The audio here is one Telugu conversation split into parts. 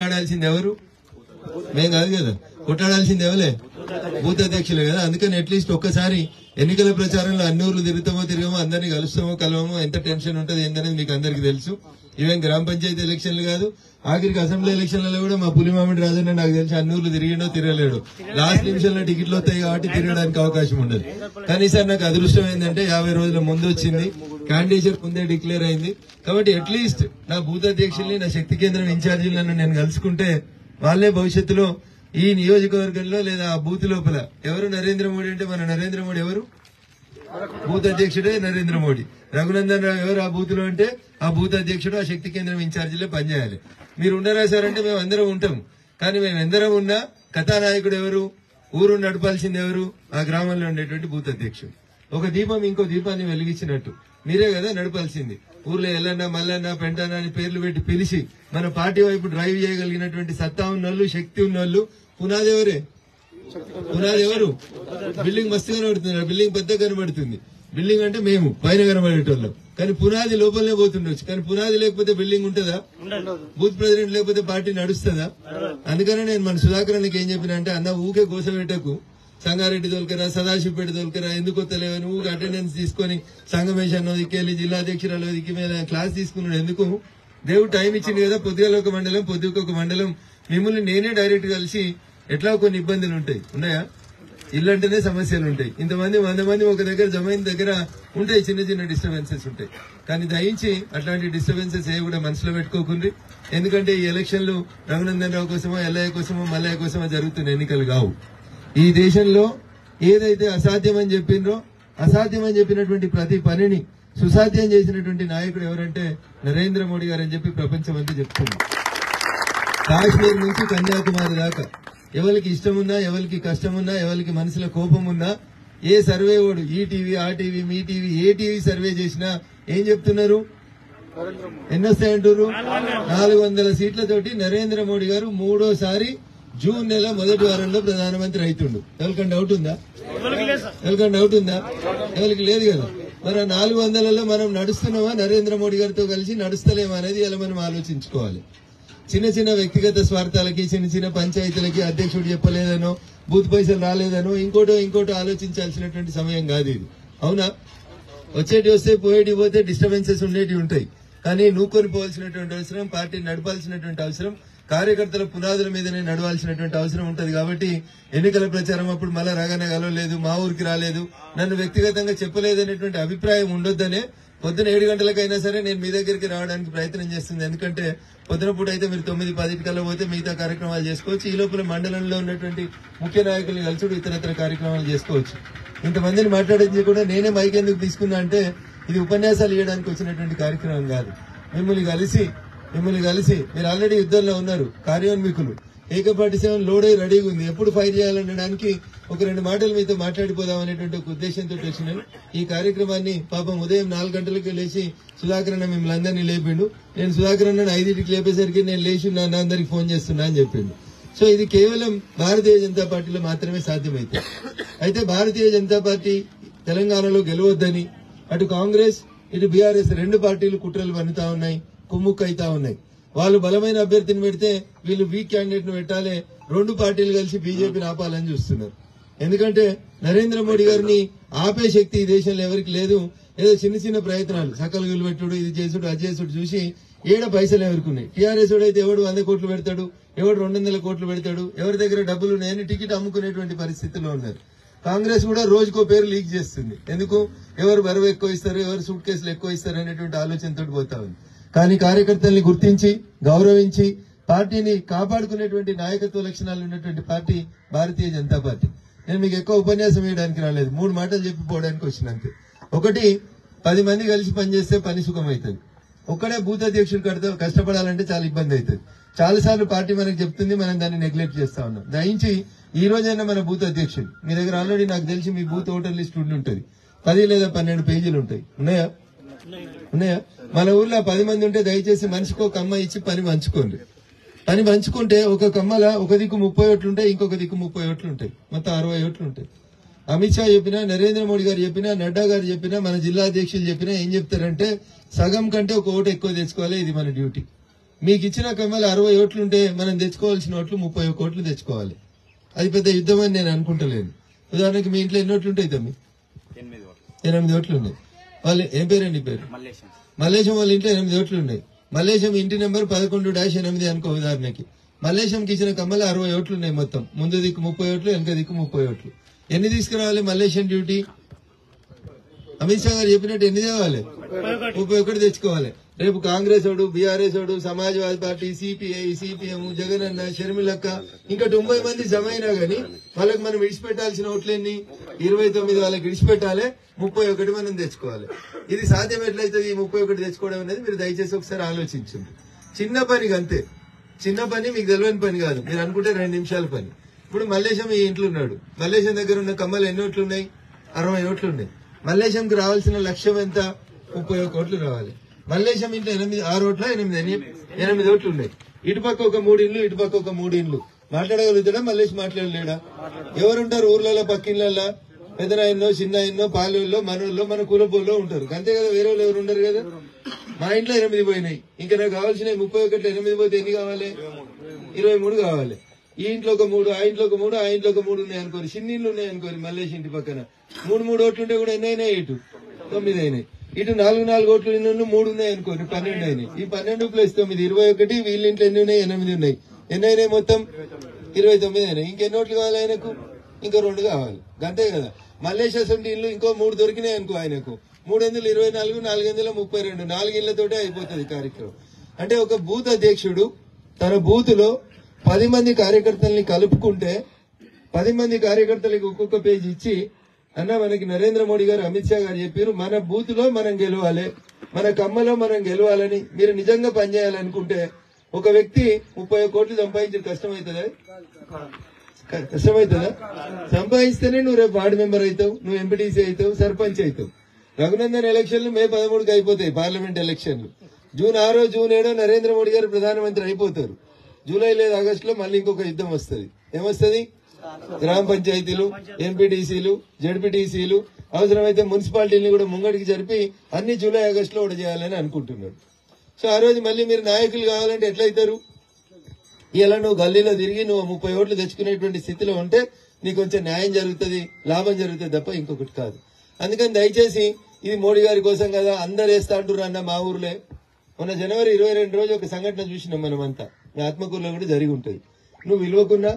కొట్లాడాల్సింది ఎవరు? మేం కాదు కదా, కొట్లాడాల్సింది ఎవరే? బూత్ అధ్యక్షులే కదా. అందుకని అట్లీస్ట్ ఒక్కసారి ఎన్నికల ప్రచారంలో అన్ని ఊర్లు తిరగమో అందరినీ కలుస్తామో కలవమో ఎంత టెన్షన్ ఉంటుంది ఏంటనేది మీకు అందరికి తెలుసు. ఇవేం గ్రామ పంచాయతీ ఎలక్షన్లు కాదు, ఆఖరికి అసెంబ్లీ ఎలక్షన్లలో కూడా మా పులిమామిడి రాజన్న నాకు తెలిసి అన్ని ఊర్లు తిరిగిండో తిరగలేడు. లాస్ట్ నిమిషంలో టికెట్లు వస్తాయి కాబట్టి తిరగడానికి అవకాశం ఉండదు. కానీ సార్ నాకు అదృష్టం ఏంటంటే 50 రోజుల ముందు వచ్చింది, క్యాండిడేచర్ ముందే డిక్లేర్ అయింది. కాబట్టి అట్లీస్ట్ నా బూత్ అధ్యక్షుల్ని, నా శక్తి కేంద్రం ఇన్ఛార్జీలను నేను కలుసుకుంటే వాళ్ళే భవిష్యత్తులో ఈ నియోజకవర్గంలో లేదా ఆ బూత్ లోపల ఎవరు నరేంద్ర మోడీ అంటే మన నరేంద్ర మోడీ ఎవరు? బూత్ అధ్యక్షుడే నరేంద్ర మోడీ. రఘునందన్ రావు ఎవరు ఆ బూత్ లో అంటే ఆ బూత్ అధ్యక్షుడు ఆ శక్తి కేంద్రం ఇన్ఛార్జీలో పనిచేయాలి. మీరు ఉండరా సార్ అంటే మేము అందరం ఉంటాం. కానీ మేము ఎందరం ఉన్నా కథానాయకుడు ఎవరు? ఊరు నడపాల్సింది ఎవరు? ఆ గ్రామంలో ఉండేటువంటి బూత్ అధ్యక్షుడు. ఒక దీపం ఇంకో దీపాన్ని వెలిగించినట్టు మీరే కదా నడపాల్సింది. ఊర్లో ఎల్లన్నా మల్లన్న పెంటన్న అని పేర్లు పెట్టి పిలిచి మన పార్టీ వైపు డ్రైవ్ చేయగలిగినటువంటి సత్తా ఉన్నోళ్ళు, శక్తి ఉన్నోళ్ళు. పునాది ఎవరే? పునాది ఎవరు? బిల్డింగ్ మస్తు కనబడుతుంది, బిల్డింగ్ పెద్ద కనబడుతుంది. బిల్డింగ్ అంటే మేము పైన కనబడేటోళ్ళం, కానీ పునాది లోపలనే పోతుండొచ్చు. కానీ పునాది లేకపోతే బిల్డింగ్ ఉంటుందా? బూత్ ప్రెసిడెంట్ లేకపోతే పార్టీ నడుస్తుందా? అందుకనే నేను మన సుధాకరానికి ఏం చెప్పిన అంటే, అన్న ఊకే గోసపెట్టకు, సంగారెడ్డి తోలుకరా, సదాశివపేట తోలుకరా, ఎందుకు వస్తలేవని ఊరికి అటెండెన్స్ తీసుకొని సంగమేశాన్ని దిక్కెళ్ళి జిల్లా అధ్యక్షురాలు దిక్కి మీద క్లాస్ తీసుకున్నాడు. ఎందుకు? దేవుడు టైం ఇచ్చింది కదా, పొద్దుగాల ఒక మండలం పొద్దుకు ఒక మండలం. మిమ్మల్ని నేనే డైరెక్ట్ కలిసి ఎట్లా కొన్ని ఇబ్బందులు ఉంటాయి, ఉన్నాయా? ఇల్లు అంటేనే సమస్యలు ఉంటాయి. ఇంతమంది 100 మంది ఒక దగ్గర జమైన దగ్గర ఉంటాయి, చిన్న చిన్న డిస్టర్బెన్సెస్ ఉంటాయి. కానీ దయించి అట్లాంటి డిస్టర్బెన్సెస్ ఏ కూడా మనసులో పెట్టుకోకుండ్రి. ఎందుకంటే ఈ ఎలక్షన్లు రఘునందన్ రావు కోసమో, ఎల్లయ్య కోసమో, మల్లయ్య కోసమో జరుగుతున్న ఎన్నికలు కావు. ఈ దేశంలో ఏదైతే అసాధ్యమని చెప్పిండ్రో, అసాధ్యమని చెప్పినటువంటి ప్రతి పనిని సుసాధ్యం చేసినటువంటి నాయకుడు ఎవరంటే నరేంద్ర మోడీ గారు అని చెప్పి ప్రపంచం అంతా చెప్తుంది. కాశ్మీర్ నుంచి కన్యాకుమారి దాకా ఎవరికి ఇష్టమున్నా, ఎవరికి కష్టమున్నా, ఎవరికి మనసులో కోపం ఉన్నా, ఏ సర్వే ఓడు ఈ టీవీ, ఆ టీవీ, మీ టీవీ, ఏ టీవీ సర్వే చేసినా ఏం చెప్తున్నారు? ఎన్నొస్తాయంటారు? 400 సీట్లతోటి నరేంద్ర మోడీ గారు 3వ జూన్ నెల మొదటి వారంలో ప్రధానమంత్రి అవుతుండు. ఎవరికైనా డౌట్ ఉందా? ఎవరికైనా డౌట్ ఉందా? ఎవరికి లేదు కదా. మరి 400లలో మనం నడుస్తున్నామా నరేంద్ర మోడీ గారితో కలిసి, నడుస్తలేమా అనేది ఇలా మనం ఆలోచించుకోవాలి. చిన్న చిన్న వ్యక్తిగత స్వార్థాలకి, చిన్న చిన్న పంచాయతీలకి అధ్యక్షుడు చెప్పలేదనో, బూత్ పైసలు రాలేదనో, ఇంకోటో ఆలోచించాల్సినటువంటి సమయం కాదు ఇది. అవునా? వచ్చేటి వస్తే పోయేటి పోతే డిస్టర్బెన్సెస్ ఉండేటి ఉంటాయి. కానీ నూకొని పోవాల్సినటువంటి అవసరం, పార్టీని నడపాల్సినటువంటి అవసరం, కార్యకర్తల పునాదుల మీదనే నడవాల్సినటువంటి అవసరం ఉంటది. కాబట్టి ఎన్నికల ప్రచారం అప్పుడు మళ్ళా రాగానే కలవలేదు, మా ఊరికి రాలేదు, నన్ను వ్యక్తిగతంగా చెప్పలేదనేటువంటి అభిప్రాయం ఉండొద్దనే పొద్దున 7 గంటలకైనా సరే నేను మీ దగ్గరికి రావడానికి ప్రయత్నం చేస్తుంది. ఎందుకంటే పొద్దున పూట అయితే మీరు 9-10 కల్లా పోతే మిగతా కార్యక్రమాలు చేసుకోవచ్చు. ఈ లోపల మండలంలో ఉన్నటువంటి ముఖ్య నాయకులను కలిసి ఇతరత్ర కార్యక్రమాలు చేసుకోవచ్చు. ఇంతమందిని మాట్లాడేది కూడా నేనే మైక్ ఎందుకు తీసుకున్నా అంటే, ఇది ఉపన్యాసాలు ఇవ్వడానికి వచ్చినటువంటి కార్యక్రమం కాదు. మిమ్మల్ని కలిసి మీరు ఆల్రెడీ యుద్ధంలో ఉన్నారు, కార్యోన్ముఖులు, AK-47 లోడై రెడీగా ఉంది, ఎప్పుడు ఫైర్ చేయాలనడానికి ఒక 2 మాటలు మీతో మాట్లాడిపోదాం అనేటువంటి ఒక ఉద్దేశంతో వచ్చినాను. ఈ కార్యక్రమాన్ని పాపం ఉదయం 4 గంటలకు లేచి సుధాకర్ అన్న మిమ్మల్ని అందరినీ లేపిండు. నేను సుధాకర్ అన్న 5ంటికి లేపేసరికి నేను లేచి నా అందరికి ఫోన్ చేస్తున్నా అని చెప్పిండు. సో ఇది కేవలం భారతీయ జనతా పార్టీలో మాత్రమే సాధ్యమైతే. అయితే భారతీయ జనతా పార్టీ తెలంగాణలో గెలవద్దని అటు కాంగ్రెస్ ఇటు బీఆర్ఎస్ 2 పార్టీలు కుట్రలు పన్నుతా ఉన్నాయి, కుమ్ముక్కు అయితా ఉన్నాయి. వాళ్ళు బలమైన అభ్యర్థిని పెడితే వీళ్ళు వీక్ క్యాండిడేట్ ను పెట్టాలి, 2 పార్టీలు కలిసి బీజేపీని ఆపాలని చూస్తున్నారు. ఎందుకంటే నరేంద్ర మోడీ గారిని ఆపే శక్తి ఈ దేశంలో ఎవరికి లేదు. ఏదో చిన్న చిన్న ప్రయత్నాలు, సకల గులు పెట్టుడు, ఇది చేసుడు అది చేసుడు చూసి ఏడ పైసలు ఎవరుకున్నాయి. టీఆర్ఎస్ అయితే ఎవడు 100 కోట్లు పెడతాడు, ఎవడు 200 కోట్లు పెడతాడు, ఎవరి దగ్గర డబ్బులు ఉన్నాయని టికెట్ అమ్ముకునేటువంటి పరిస్థితిలో ఉన్నారు. కాంగ్రెస్ కూడా రోజుకో పేరు లీక్ చేస్తుంది. ఎందుకు? ఎవరు బరువు ఎక్కువ ఇస్తారు, ఎవరు సూట్ కేసులు ఎక్కువ ఇస్తారు అనేటువంటి ఆలోచనతో పోతా ఉంది. కానీ కార్యకర్తల్ని గుర్తించి గౌరవించి పార్టీని కాపాడుకునేటువంటి నాయకత్వ లక్షణాలు ఉన్నటువంటి పార్టీ భారతీయ జనతా పార్టీ. నేను మీకు ఎక్కువ ఉపన్యాసం వేయడానికి రాలేదు, 3 మాటలు చెప్పిపోవడానికి వచ్చినంతే. ఒకటి, 10 మంది కలిసి పనిచేస్తే పని సుఖమవుతుంది. ఒక్కడే బూత్ అధ్యక్షుడు కష్టపడాలంటే చాలా ఇబ్బంది అవుతుంది. చాలాసార్లు పార్టీ మనకు చెప్తుంది, మనం దాన్ని నెగ్లెక్ట్ చేస్తా ఉన్నాం. దయించి ఈ రోజైనా మన బూత్ అధ్యక్షుడు మీ దగ్గర ఆల్రెడీ నాకు తెలిసి మీ బూత్ ఓటర్ లిస్ట్ ఉంటుంది, 10 లేదా 12 పేజీలు ఉంటాయి. ఉన్నాయా? మన ఊర్లో 10 మంది ఉంటే దయచేసి మనిషికి ఒక అమ్మ ఇచ్చి పని పంచుకోండి. పని పంచుకుంటే ఒక కమ్మల ఒక దిక్కు 30 ఓట్లు ఉంటాయి, ఇంకొక దిక్కు 30 ఓట్లు ఉంటాయి, మొత్తం 60 ఓట్లు ఉంటాయి. అమిత్ షా చెప్పినా, నరేంద్ర మోడీ గారు చెప్పినా, నడ్డా గారు చెప్పినా, మన జిల్లా అధ్యక్షులు చెప్పినా ఏం చెప్తారంటే సగం కంటే ఒక ఓటు ఎక్కువ తెచ్చుకోవాలి, ఇది మన డ్యూటీ. మీకు ఇచ్చిన కమ్మలు 60 ఓట్లుంటే మనం తెచ్చుకోవాల్సిన ఓట్లు 31 ఓట్లు తెచ్చుకోవాలి. అది పెద్ద యుద్ధం అని నేను అనుకుంటలేను. ఉదాహరణకి మీ ఇంట్లో ఎన్ని ఓట్లు ఉంటాయి తమ్మి? 8 ఓట్లు ఉన్నాయి. వాళ్ళు ఏం పేరండి పేరు? మల్లేశం వాళ్ళ ఇంట్లో 8 ఓట్లు ఉన్నాయి. మల్లేశం ఇంటి నెంబర్ 11-8 అనుకో ఉదాహరణకి. మల్లేశంకి ఇచ్చిన కమ్మలు 60 ఓట్లు ఉన్నాయి మొత్తం. ముందు దిక్కు 30 ఓట్లు, వెనక దిక్కు 30 ఓట్లు. ఎన్ని తీసుకురావాలి మల్లేశం డ్యూటీ? అమిత్ షా గారు చెప్పినట్టు ఎన్ని తేవాలి? 31 తెచ్చుకోవాలి. రేపు కాంగ్రెస్ ఓడు, బీఆర్ఎస్ ఓడు, సమాజ్వాదీ పార్టీ, సిపిఐ, సిపిఎం, జగనన్న, షర్మిలక్క ఇంకా 90 మంది జమ అయినా గానీ వాళ్ళకి మనం విడిచిపెట్టాల్సిన ఓట్లన్నీ 29 వాళ్ళకి విడిచిపెట్టాలి, 31 మనం తెచ్చుకోవాలి. ఇది సాధ్యం ఎట్లయితుంది? ఈ 31 తెచ్చుకోవడం అనేది మీరు దయచేసి ఒకసారి ఆలోచించండి. చిన్న పని అంతే. చిన్న పని, మీకు తెలియని పని కాదు. మీరు అనుకుంటే 2 నిమిషాల పని. ఇప్పుడు మల్లేశం ఈ ఇంట్లో ఉన్నాడు. మల్లేశం దగ్గర ఉన్న కమ్మలు ఎన్ని ఓట్లు ఉన్నాయి? 60 ఓట్లు ఉన్నాయి. మల్లేశంకి రావాల్సిన లక్ష్యం ఎంత? 31 ఓట్లు రావాలి. మల్లేశం ఇంట్లో 6 ఓట్ల 8 ఓట్లు ఉన్నాయి. ఇటుపక్క ఒక 3 ఇండ్లు, ఇటుపక్క ఒక 3 ఇండ్లు. మాట్లాడగలుగుతాడా? మల్లేశం మాట్లాడలేడా? ఎవరుంటారు ఊర్లలో, పక్కిళ్ళల్లో? పెద్దనాయన్నో, చిన్నాయన్నో, పాలోళ్ళో, మనోళ్ళో, మన కులపోల్లో ఉంటారు. అంతే కదా, వేరే వాళ్ళు ఎవరు ఉండరు కదా. మా ఇంట్లో 8 పోయినాయి. ఇంకా నాకు కావాల్సిన 31 8 పోతే ఎన్ని కావాలి? 23 కావాలి. ఈ ఇంట్లో ఒక 3, ఆ ఇంట్లో ఒక 3, ఆ ఇంట్లో ఒక 3 ఉన్నాయి అనుకోరు. చిన్న ఇళ్ళు ఉన్నాయి అనుకోరు. మల్లేశం ఇంటి పక్కన 3 ఓట్లుంటే కూడా ఎన్ని అయినాయి? ఇటు 9 అయినాయి. ఇటు 4 ఓట్లు 3 ఉన్నాయి అనుకోండి, 12 అయినాయి. ఈ 12 + 9 21. వీళ్ళ ఇంట్లో ఎన్ని ఉన్నాయి? 8 ఉన్నాయి. ఎన్ని అయినాయి మొత్తం? 29 అయినాయి. ఇంకెన్ని ఓట్లు కావాలి ఆయనకు? ఇంకో 2 కావాలి. అంతే కదా. మల్లేశం ఇల్లు ఇంకో 3 దొరికినాయి అనుకో ఆయనకు. 3 24, 4 32, 4 ఇళ్లతోటే అయిపోతుంది కార్యక్రమం. అంటే ఒక బూత్ అధ్యక్షుడు తన బూత్ లో 10 మంది కార్యకర్తల్ని కలుపుకుంటే 10 మంది కార్యకర్తలకు ఒక్కొక్క పేజీ ఇచ్చి, అన్న మనకి నరేంద్ర మోడీ గారు, అమిత్ షా గారు చెప్పారు మన బూత్ లో మనం గెలవాలి, మన కమ్మలో మనం గెలవాలని మీరు నిజంగా పనిచేయాలనుకుంటే ఒక వ్యక్తి 31 కోట్లు సంపాదించడం కష్టమవుతుందా? కష్టమవుతుందా? సంపాదిస్తేనే నువ్వు రేపు వార్డు మెంబర్ అవుతావు, నువ్వు ఎంపీటీసీ అవుతావు, సర్పంచ్ అవుతావు. రఘునందన్ ఎలక్షన్లు మే 13కి అయిపోతాయి. పార్లమెంట్ ఎలక్షన్లు జూన్ 6, జూన్ 7 నరేంద్ర మోడీ గారు ప్రధానమంత్రి అయిపోతారు. జూలై లేదా ఆగస్టులో మళ్ళీ ఇంకొక యుద్ధం వస్తుంది. ఏమొస్తుంది? గ్రామ పంచాయతీలు, ఎంపీటీసీలు, జడ్పీటీసీలు, అవసరమైతే మున్సిపాలిటీని కూడా ముంగడికి జరిపి అన్ని జూలై ఆగస్టులో కూడా చేయాలని అనుకుంటున్నాడు. సో ఆ రోజు మళ్ళీ మీరు నాయకులు కావాలంటే ఎట్లయితారు? ఇలా నువ్వు గల్లీలో తిరిగి నువ్వు 30 ఓట్లు తెచ్చుకునేటువంటి స్థితిలో ఉంటే నీకు కొంచెం న్యాయం జరుగుతుంది, లాభం జరుగుతుంది తప్ప ఇంకొకటి కాదు. అందుకని దయచేసి ఇది మోడీ గారి కోసం కదా అందరు వేస్తా అంటారు అన్న. మా ఊర్లే మొన్న జనవరి 22 రోజు ఒక సంఘటన చూసినాం మనమంతా. మీ ఆత్మకూరులో కూడా జరిగి ఉంటుంది. నువ్వు విలువకున్నా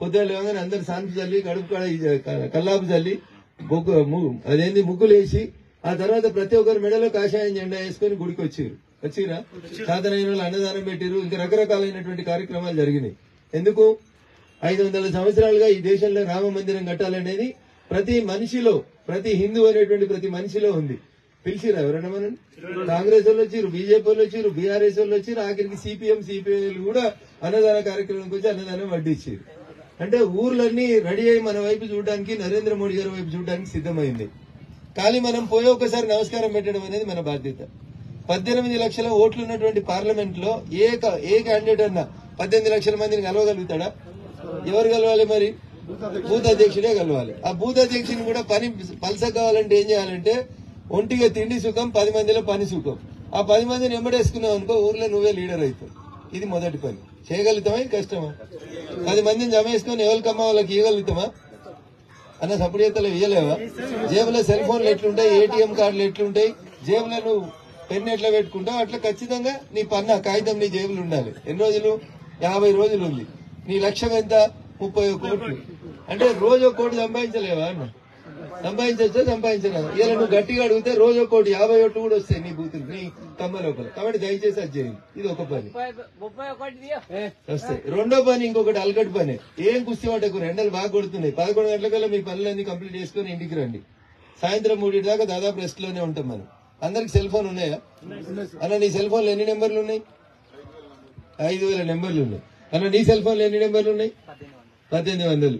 పొద్దున లేవగానే అందరు శాంతి చల్లి, కడుపు కల్లాపు చల్లి, అదేంది ముగ్గులు వేసి, ఆ తర్వాత ప్రతి ఒక్కరు మెడలో కాషాయం జెండా వేసుకుని గుడికి వచ్చిరా సాధనైన వాళ్ళు అన్నదానం పెట్టిరు. ఇంకా రకరకాలైనటువంటి కార్యక్రమాలు జరిగినాయి. ఎందుకు? 500 సంవత్సరాలుగా ఈ దేశంలో రామ మందిరం కట్టాలనేది ప్రతి మనిషిలో, ప్రతి హిందూ అనేటువంటి ప్రతి మనిషిలో ఉంది. పిలిచిరా ఎవరన్నా? మనం కాంగ్రెస్ వాళ్ళు వచ్చిరు, బీజేపీ వాళ్ళు వచ్చిరు, బీఆర్ఎస్ వాళ్ళు వచ్చిరు, ఆఖరికి సిపిఎం, సిపిఐలు కూడా అన్నదాన కార్యక్రమానికి వచ్చి అన్నదానం వడ్డించారు. అంటే ఊర్లన్నీ రెడీ అయ్యి మన వైపు చూడడానికి, నరేంద్ర మోడీ గారి వైపు చూడడానికి సిద్ధమైంది. కానీ మనం పోయి ఒకసారి నమస్కారం పెట్టడం అనేది మన బాధ్యత. 18 లక్షల ఓట్లు ఉన్నటువంటి పార్లమెంట్ లో ఏ క్యాండిడేట్ అన్నా 18 లక్షల మందిని కలవగలుగుతాడా? ఎవరు కలవాలి? మరి బూత్ అధ్యక్షుడే కలవాలి. ఆ బూత్ అధ్యక్షుని కూడా పని పలస కావాలంటే ఏం చేయాలంటే, ఒంటిగా తిండి సుఖం, 10 మందిలో పని సుఖం. ఆ 10 మందిని ఎంబడేసుకున్నావు అనుకో, ఊర్లో నువ్వే లీడర్ అవుతావు. ఇది మొదటి పని. చేయగలుగుతామా? ఇది కష్టమా? 10 మందిని జమ వేసుకుని ఎవరికమ్మా వాళ్ళకి ఇవ్వగలుగుతామా అన్న? సప్పుడు చేతలు ఇవ్వలేవా? జేబులో సెల్ ఫోన్లు ఎట్లుంటాయి, ఏటీఎం కార్డులు ఎట్లుంటాయి, జేబులో నువ్వు పెన్ను ఎట్లా పెట్టుకుంటావు అట్లా ఖచ్చితంగా నీ పన్ను కాగితం నీ జేబులు ఉండాలి. ఎన్ని రోజులు? 50 రోజులు ఉంది. నీ లక్ష్యం ఎంత? 31 కోట్లు. అంటే రోజు 1 కోటి సంపాదించలేవా అన్న? సంపాదించచ్చా? సంపాదించలేవా? ఇలా నువ్వు గట్టిగా అడిగితే రోజు 1 కోటి 50 ఓట్లు కూడా వస్తాయి నీ బూతులు, నీ కమ్మ లోపల. కాబట్టి దయచేసి అది చేయండి. ఇది ఒక పని వస్తాయి. రెండో పని ఇంకొకటి అలకటి పని. ఏం కుస్తీ పట్టకు, ఎండలు బాగా కొడుతున్నాయి. 11 గంటలకల్లా మీ పనులన్నీ కంప్లీట్ చేసుకుని ఇంటికి రండి. సాయంత్రం 3 దాకా దాదాపు రెస్ట్ లోనే ఉంటాం మనం. అందరికి సెల్ ఫోన్ ఉన్నాయా అన్న? నీ సెల్ ఫోన్లో ఎన్ని నెంబర్లు ఉన్నాయి? 5000 నెంబర్లు ఉన్నాయి అన్న. నీ సెల్ ఫోన్లో ఎన్ని నెంబర్లు ఉన్నాయి? 1800,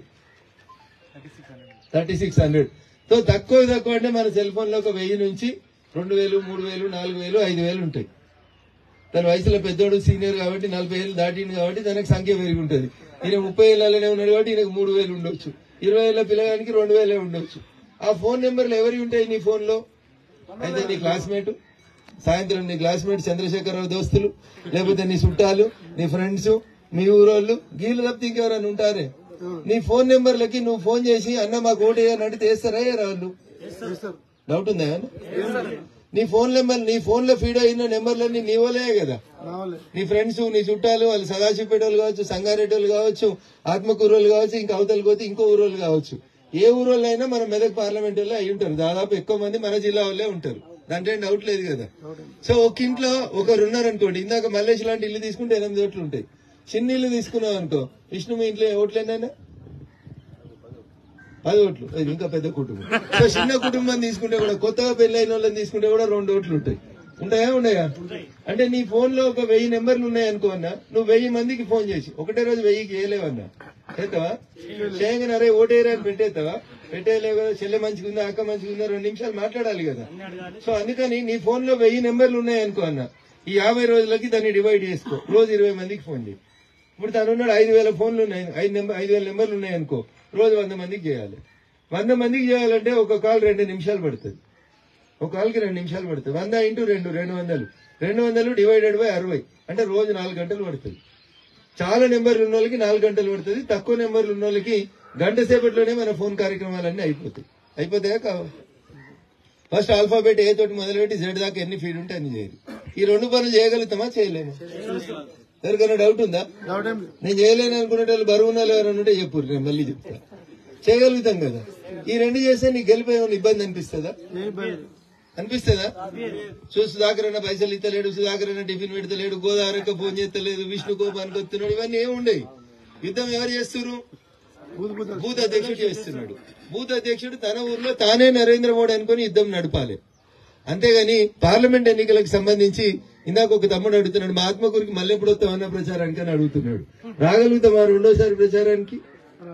3600. సో తక్కువ అంటే మన సెల్ ఫోన్ లో ఒక 1000 నుంచి 2000, 3000, 4000, 5000 ఉంటాయి. తన వయసులో పెద్దోడు సీనియర్ కాబట్టి 40 ఏళ్ళు దాటింది కాబట్టి తనకు సంఖ్య పెరిగి ఉంటుంది. ఈయన 30 ఏళ్లలోనే ఉన్నాడు కాబట్టి ఈయనకు 3000 ఉండొచ్చు. 20 ఏళ్ల పిల్లగానికి 2000 ఉండొచ్చు. ఆ ఫోన్ నెంబర్లు ఎవరి ఉంటాయి నీ ఫోన్ లో? అయితే నీ క్లాస్మేట్, సాయంత్రం నీ క్లాస్మేట్ చంద్రశేఖరరావు దోస్తులు, లేకపోతే నీ చుట్టాలు, నీ ఫ్రెండ్స్, మీ ఊరోళ్ళు, గీళ్ళు తప్పితే ఇంకెవరైనా ఉంటారే? నీ ఫోన్ నెంబర్లకి నువ్వు ఫోన్ చేసి అన్న మాకు ఓటు వేయని అంటే వేస్తారా వాళ్ళు? డౌట్ ఉందా? నీ ఫోన్ లో ఫీడ్ అయిన నెంబర్లన్నీ నీ వాళ్ళే కదా. నీ ఫ్రెండ్స్, నీ చుట్టాలు, వాళ్ళు సదాశివపేట వాళ్ళు కావచ్చు, సంగారెడ్డి వాళ్ళు కావచ్చు, ఆత్మకూరు వాళ్ళు కావచ్చు, ఇంకా అవతలకి పోతే ఇంకో ఊరోళ్ళు కావచ్చు. ఏ ఊరోళ్ళు అయినా మన మెదక్ పార్లమెంట్ వాళ్ళు అయి ఉంటారు. దాదాపు ఎక్కువ మంది మన జిల్లా వాళ్ళే ఉంటారు. దాంట్లో ఏం డౌట్ లేదు కదా. సో ఒక ఇంట్లో ఒకరు ఉన్నారనుకోండి, ఇందాక మల్లేష్ లాంటి ఇల్లు తీసుకుంటే 8 ఓట్లు ఉంటాయి. చిన్న ఇల్లు తీసుకున్నావు అనుకో, విష్ణు మీ ఇంట్లో ఓట్లేనా? 10 ఓట్లు. ఇది ఇంకా పెద్ద కుటుంబం. సో చిన్న కుటుంబం తీసుకుంటే కూడా, కొత్తగా పెళ్లైన వాళ్ళని తీసుకుంటే కూడా 2 ఓట్లు ఉంటాయి. ఉండయా? అంటే నీ ఫోన్ లో ఒక 1000 నెంబర్లు ఉన్నాయనుకో అన్నా, నువ్వు 1000 మందికి ఫోన్ చేసి ఒకటే రోజు 1000కి వేయలేవన్నా. చేస్తావా? చేయగానే అరే ఓటేరా అని పెట్టేస్తావా? పెట్టేయలేవు కదా. చెల్లె మంచిగుందా, అక్క మంచిగుందా, 2 నిమిషాలు మాట్లాడాలి కదా. సో అందుకని నీ ఫోన్ లో 1000 నెంబర్లు ఉన్నాయనుకో అన్న, ఈ 50 రోజులకి దాన్ని డివైడ్ చేసుకో. రోజు 20 మందికి ఫోన్ చేయి. ఇప్పుడు తను ఉన్నాడు 5000 ఫోన్లు ఉన్నాయి, 5000 నెంబర్లు ఉన్నాయనుకో, రోజు 100 మందికి చేయాలి. 100 మందికి చేయాలంటే ఒక కాల్ 2 నిమిషాలు పడుతుంది. ఒక కాల్కి 2 నిమిషాలు పడుతుంది. 100 × 2 200. 200 డివైడెడ్ బై 60 అంటే రోజు 4 గంటలు పడుతుంది. చాలా నెంబర్లు ఉన్న వాళ్ళకి 4 గంటలు పడుతుంది. తక్కువ నెంబర్లు ఉన్న వాళ్ళకి గంట సేపట్లోనే మన ఫోన్ కార్యక్రమాలన్నీ అయిపోతాయా కావాలి. ఫస్ట్ ఆల్ఫాబెట్ ఏ తోటి మొదలుపెట్టి జెడ్ దాకా ఎన్ని ఫీడ్ ఉంటే అన్ని చేయరు. ఈ 2 పనులు చేయగలుగుతామా, చేయలేము? ఎవరికైనా డౌట్ ఉందా? నేను చేయలేను అనుకునే వాళ్ళు బరువు ఉన్న ఎవరైనా ఉంటే చెప్పు, నేను మళ్ళీ చెప్తా. చేయగలుగుతాం కదా. ఈ 2 చేస్తే నీకు గెలిపోయేమన్నా ఇబ్బంది అనిపిస్తుందా? సుధాకరన్న పైసలు ఇస్తలేడు, సుధాకరన్న టిఫిన్ పెడతలేడు, గోదావరిక ఫోన్ చేస్తలేదు, విష్ణు కోపానికి వస్తున్నాడు, ఇవన్నీ ఏముండయి. యుద్ధం ఎవరు చేస్తున్నారు? బూత్ అధ్యక్షుడు చేస్తున్నాడు. బూత్ అధ్యక్షుడు తన ఊర్లో తానే నరేంద్ర మోడీ అనుకుని యుద్ధం నడపాలి. అంతేగాని పార్లమెంట్ ఎన్నికలకు సంబంధించి ఇందాక ఒక తమ్ముడు అడుగుతున్నాడు, మా ఆత్మకూరికి మళ్ళీ ఎప్పుడు వస్తామన్న ప్రచారానికి అని అడుగుతున్నాడు. రాగలుగుతామా 2వ ప్రచారానికి?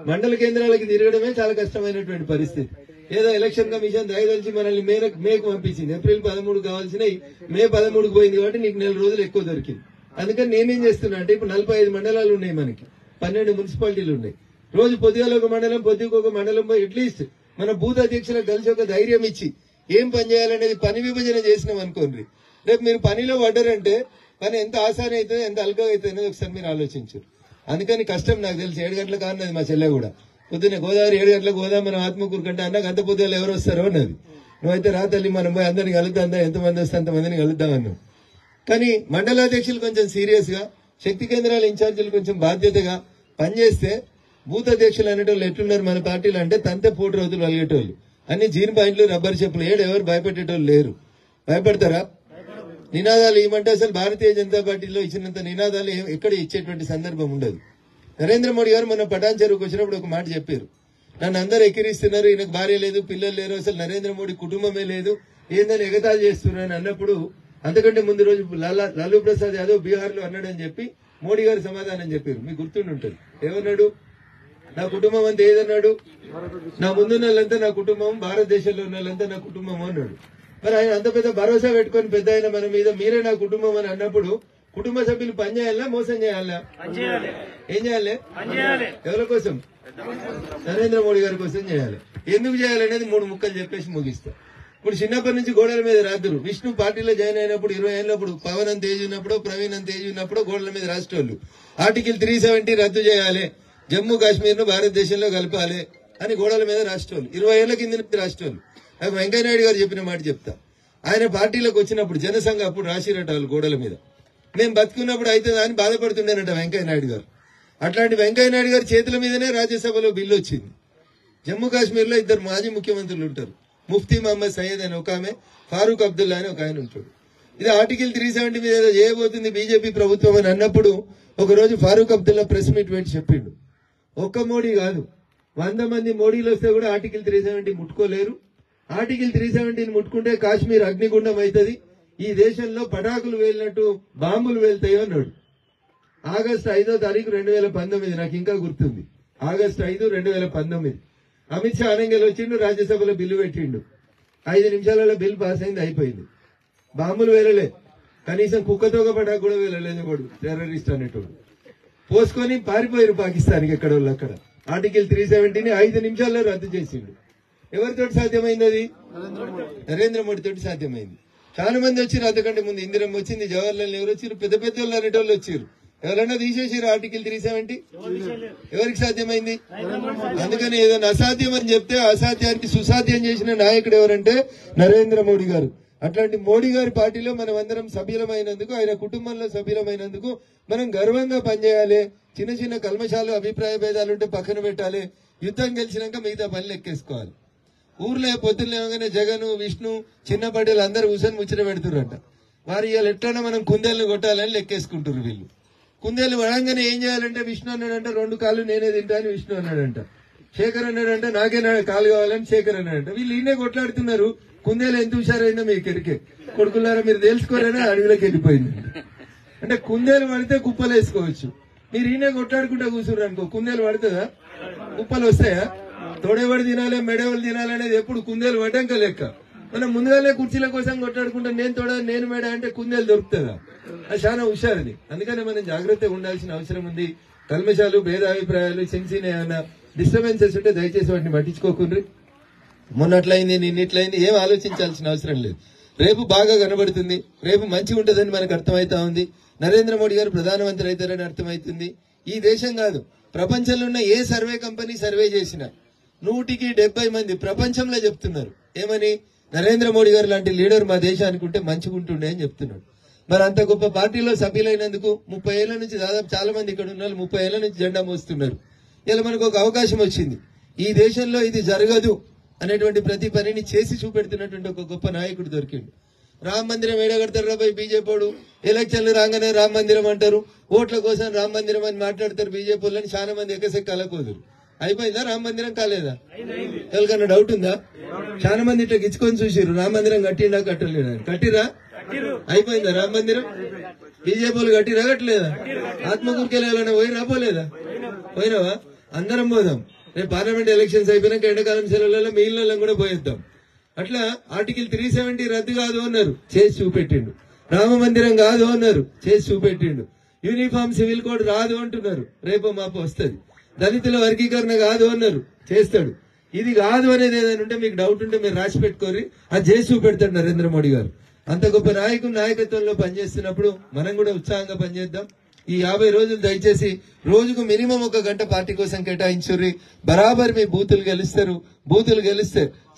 మండల కేంద్రాలకి తిరగడమే చాలా కష్టమైనటువంటి పరిస్థితి. ఏదో ఎలక్షన్ కమిషన్ దయదలిచి మనల్ని మేకు పంపించింది. ఏప్రిల్ 13 కావాల్సినవి మే 13కు పోయింది కాబట్టి నీకు 4 రోజులు ఎక్కువ దొరికింది. అందుకని నేనేం చేస్తున్నా అంటే, ఇప్పుడు 45 మండలాలు ఉన్నాయి మనకి, 12 మున్సిపాలిటీలు ఉన్నాయి. రోజు పొద్దుగాల ఒక మండలం, పొద్దుకు ఒక మండలం పోయి అట్లీస్ట్ మన బూత్ అధ్యక్షులకు కలిసి ఒక ధైర్యం ఇచ్చి ఏం పని చేయాలనేది పని విభజన చేసినాం అనుకోండి. రేపు మీరు పనిలో పడ్డారంటే పని ఎంత ఆసాని అవుతుంది, ఎంత అల్గా అవుతుంది అనేది ఒకసారి మీరు ఆలోచించారు. అందుకని కష్టం నాకు తెలిసి 7 గంటల కాన్నది మా చెల్లె కూడా. పొద్దున్నే గోదావరి 7 గంటలకు గోదాం మనం ఆత్మకూరు కంటే అన్నకు అంత పొద్దుగా ఎవరు వస్తారో అన్నది. నువ్వైతే రా తల్లి, మనం పోయి అందరిని కలుద్దాం, ఎంతమంది వస్తే అంతమందిని కలుద్దామన్నావు. కానీ మండలాధ్యక్షులు కొంచెం సీరియస్ గా, శక్తి కేంద్రాల ఇన్ఛార్జీలు కొంచెం బాధ్యతగా పనిచేస్తే, బూత్ అధ్యక్షులు అనేటోళ్ళు ఎట్లున్నారు మన పార్టీలు అంటే తంతే పోటు రోజులు అలిగేటోళ్ళు, అన్ని జీన్ పాయింట్లు, రబ్బర్ చెప్పులు, ఎవరు భయపెట్టేటోళ్ళు లేరు. భయపడతారా? నినాదాలు ఇవ్వమంటే అసలు భారతీయ జనతా పార్టీలో ఇచ్చినంత నినాదాలు ఎక్కడ ఇచ్చేటువంటి సందర్భం ఉండదు. నరేంద్ర మోడీ గారు మొన్న పటాన్ చెరువుకు వచ్చినప్పుడు ఒక మాట చెప్పారు, నన్ను అందరూ ఎక్కిరిస్తున్నారు, ఈయనకు భార్య లేదు, పిల్లలు లేరు, అసలు నరేంద్ర మోడీ కుటుంబమే లేదు, ఏందని ఎగతాళి చేస్తున్నారు అన్నప్పుడు, అంతకంటే ముందు రోజు లాలూ ప్రసాద్ యాదవ్ బీహార్ లో అన్నాడని చెప్పి మోడీ గారు సమాధానం చెప్పారు. మీకు గుర్తుండుంటది. ఏమన్నాడు? నా కుటుంబం అంతా ఏదన్నాడు? నా ముందున్న వాళ్ళంతా నా కుటుంబం, భారతదేశంలో ఉన్న వాళ్ళంతా నా కుటుంబం అన్నాడు. మరి ఆయన అంత పెద్ద భరోసా పెట్టుకుని పెద్ద ఆయన మన మీద, మీరే నా కుటుంబం అని అన్నప్పుడు కుటుంబ సభ్యులు పని చేయాలా, మోసం చేయాలా? ఏం చేయాలి? ఎవరి కోసం? నరేంద్ర మోడీ గారి కోసం చేయాలి. ఎందుకు చేయాలనేది 3 ముక్కలు చెప్పేసి ముగిస్తా. ఇప్పుడు చిన్నప్పటి నుంచి గోడల మీద రాదురు. విష్ణు పార్టీలో జాయిన్ అయినప్పుడు 20 ఏళ్ళప్పుడు పవన్ అంత ఏజ్ ఉన్నప్పుడు, ప్రవీణ్ అంత ఏజ్ ఉన్నప్పుడు గోడల మీద రాష్ట్రాలు ఆర్టికల్ 370 రద్దు చేయాలి, జమ్మూ కాశ్మీర్ ను భారతదేశంలో కలపాలి అని గోడల మీద రాష్ట్రాలు 20 ఏళ్ల కింద నుంచి రాష్ట్రాలు. నాకు వెంకయ్యనాయుడు గారు చెప్పిన మాట చెప్తా. ఆయన పార్టీలోకి వచ్చినప్పుడు జనసంఘ అప్పుడు రాసిరటాలు గోడల మీద, మేము బతుకున్నప్పుడు అయితే అని బాధపడుతుండేనట వెంకయ్యనాయుడు గారు. అట్లాంటి వెంకయ్యనాయుడు గారి చేతుల మీదనే రాజ్యసభలో బిల్లు వచ్చింది. జమ్మూ కాశ్మీర్ లో 2 మాజీ ముఖ్యమంత్రులు ఉంటారు, ముఫ్తీ మహమ్మద్ సయ్యద్ అని ఒక ఆమె, ఫారూక్ అబ్దుల్లా అని ఒక ఆయన ఉంటాడు. ఇది ఆర్టికల్ 370 మీద ఏదో చేయబోతుంది బీజేపీ ప్రభుత్వం అని అన్నప్పుడు ఒకరోజు ఫారూక్ అబ్దుల్లా ప్రెస్ మీట్ పెట్టి చెప్పిండు, ఒక్క మోడీ కాదు 100 మంది మోడీలు వస్తే కూడా ఆర్టికల్ 370 ముట్టుకోలేరు. ఆర్టికల్ 370 ముట్టుకుంటే కాశ్మీర్ అగ్నిగుండం అవుతుంది, ఈ దేశంలో పటాకులు వేలినట్టు బాంబులు వేలుతాయో అన్నాడు. ఆగస్టు 5వ తారీఖు 2019, నాకు ఇంకా గుర్తుంది. ఆగస్టు 5, 2019 అమిత్ షా అనంగల్ వచ్చిండు, రాజ్యసభలో బిల్లు పెట్టిండు. 5 నిమిషాలలో బిల్ పాస్ అయింది, అయిపోయింది. బాంబులు వేలలే, కనీసం కుక్కతోక పటాకు కూడా వేలలేదు వాడు, టెర్రరిస్ట్ అనేటోడు. పోసుకొని పారిపోయారు పాకిస్తాన్కి ఎక్కడ వాళ్ళు అక్కడ. ఆర్టికల్ 370ని 5 నిమిషాల్లో రద్దు చేసిండు. ఎవరితోటి సాధ్యమైంది? అది నరేంద్ర మోడీ తోటి సాధ్యమైంది. చాలా మంది వచ్చారు. అంతకంటే ముందు ఇందిరమ్మ వచ్చింది, జవహర్లాల్ నెహ్రూ వచ్చారు, పెద్ద పెద్ద వాళ్ళు అనేటోళ్ళు వచ్చారు. ఎవరైనా తీసేసారు ఆర్టికల్ 370? ఎవరికి సాధ్యమైంది? అందుకని ఏదైనా అసాధ్యం అని చెప్తే అసాధ్యానికి సుసాధ్యం చేసిన నాయకుడు ఎవరంటే నరేంద్ర మోడీ గారు. అట్లాంటి మోడీ గారి పార్టీలో మనం అందరం సభ్యులమైనందుకు, ఆయన కుటుంబంలో సభ్యులమైనందుకు మనం గర్వంగా పనిచేయాలి. చిన్న చిన్న కల్మషాలు, అభిప్రాయ భేదాలుంటే పక్కన పెట్టాలి. యుద్ధం గెలిచినాక మిగతా పనులు ఎక్కేసుకోవాలి. ఊర్లో పొద్దులేమగానే జగన్, విష్ణు, చిన్న పడ్డలు అందరూ కూర్చొని ముచ్చట పెడుతుర్రంట. వారు ఇవాళ ఎట్లన్నా మనం కుందేళ్లు కొట్టాలని లెక్కేసుకుంటారు వీళ్ళు. కుందేలు వడంగానే ఏం చేయాలంటే విష్ణు అన్నాడంట 2 కాళ్ళు నేనే తింటా అని విష్ణు అన్నాడంట. శేఖర్ అన్నాడంట నాకే కాలు కావాలని శేఖర్ అన్నాడంట. వీళ్ళు ఈయనే కొట్లాడుతున్నారు. కుందేలు ఎంత హుషారైందో మీకు ఎరికే. కొడుకులారా మీరు తెలుసుకోరనే అడవిలోకి వెళ్ళిపోయింది. అంటే కుందేలు పడితే కుప్పలు వేసుకోవచ్చు. మీరు ఈయనే కొట్లాడుకుంటా కూర్చున్నారు అనుకో, కుందేలు పడుతుందా? కుప్పలు వస్తాయా? తోడేవాడు తినాలి, మెడేవాళ్ళు తినాలి అనేది ఎప్పుడు కుందేలు పడ్డాక లెక్క. మనం ముందుగానే కుర్చీల కోసం కొట్లాడుకుంటా నేను తోడ నేను మేడ అంటే కుందేలు దొరుకుతుందా? అది చాలా హుషారుది. అందుకనే మనం జాగ్రత్తగా ఉండాల్సిన అవసరం ఉంది. కల్మషాలు, భేదాభిప్రాయాలు, చిన్న ఏమైనా డిస్టర్బెన్సెస్ ఉంటే దయచేసి వాటిని పట్టించుకోకుండ్రి. మొన్నట్లయింది, నిన్నట్లయింది ఏం ఆలోచించాల్సిన అవసరం లేదు. రేపు బాగా కనబడుతుంది. రేపు మంచిగా ఉంటుందని మనకు అర్థమవుతా ఉంది. నరేంద్ర మోడీ గారు ప్రధానమంత్రి అవుతారని అర్థమవుతుంది. ఈ దేశం కాదు, ప్రపంచంలో ఉన్న ఏ సర్వే కంపెనీ సర్వే చేసినా 100కి 70 మంది ప్రపంచంలో చెప్తున్నారు ఏమని, నరేంద్ర మోడీ గారు లాంటి లీడర్ మా దేశానికి ఉంటే మంచిగుంటుండే అని చెప్తున్నాడు. మరి అంత గొప్ప పార్టీలో సభ్యులైనందుకు 30 ఏళ్ల నుంచి దాదాపు చాలా మంది ఇక్కడ ఉన్న 30 ఏళ్ల నుంచి జెండా మోస్తున్నారు. ఇలా మనకు ఒక అవకాశం వచ్చింది. ఈ దేశంలో ఇది జరగదు అనేటువంటి ప్రతి పనిని చేసి చూపెడుతున్నటువంటి ఒక గొప్ప నాయకుడు దొరికిండు. రామ మందిరం ఏడగడతారు రాబాయ్ బీజేపీ. ఎలక్షన్లు రాగానే రామ మందిరం అంటారు, ఓట్ల కోసం రామ మందిరం అని మాట్లాడతారు బీజేపీ వాళ్ళని. చాలా మంది ఎక్కసెక్క కలకోదురు. అయిపోయిందా రామ మందిరం? కాలేదా? ఎవరికన్నా డౌట్ ఉందా? చాలా మంది ఇట్లా గిచ్చుకొని చూసిరు, రామ మందిరం కట్టిండా కట్టలేదా? కట్టిరా? అయిపోయిందా రామ మందిరం? బీజేపీ వాళ్ళు కట్టిరా కట్టలేదా? ఆత్మకూరుకెళ్ళాలన్నా పోయినా పోలేదా? పోయినావా? అందరం పోదాం. రేపు పార్లమెంట్ ఎలక్షన్స్ అయిపోయినాక ఎండాకాలం సెలవులలో మీ ఇళ్లలో కూడా పోయేద్దాం. అట్లా ఆర్టికల్ 370 రద్దు కాదు అన్నారు, చేసి చూపెట్టిండు. రామ మందిరం కాదు అన్నారు, చేసి చూపెట్టిండు. యూనిఫామ్ సివిల్ కోడ్ రాదు అంటున్నారు, రేపు మాపు వస్తుంది. దళితుల వర్గీకరణ కాదు అన్నారు, చేస్తాడు. ఇది కాదు అనేది ఏదైనా ఉంటే మీకు డౌట్ ఉంటే మీరు రాసి పెట్టుకోరి, అది చేసి చూపెడతాడు నరేంద్ర మోడీ గారు. అంత గొప్ప నాయకత్వంలో పనిచేస్తున్నప్పుడు మనం కూడా ఉత్సాహంగా పనిచేద్దాం. ఈ 50 రోజులు దయచేసి రోజుకు మినిమం 1 గంట పార్టీ కోసం కేటాయించుర్రి. బరాబర్ మీ బూతులు గెలుస్తారు. బూతులు గెలిస్తే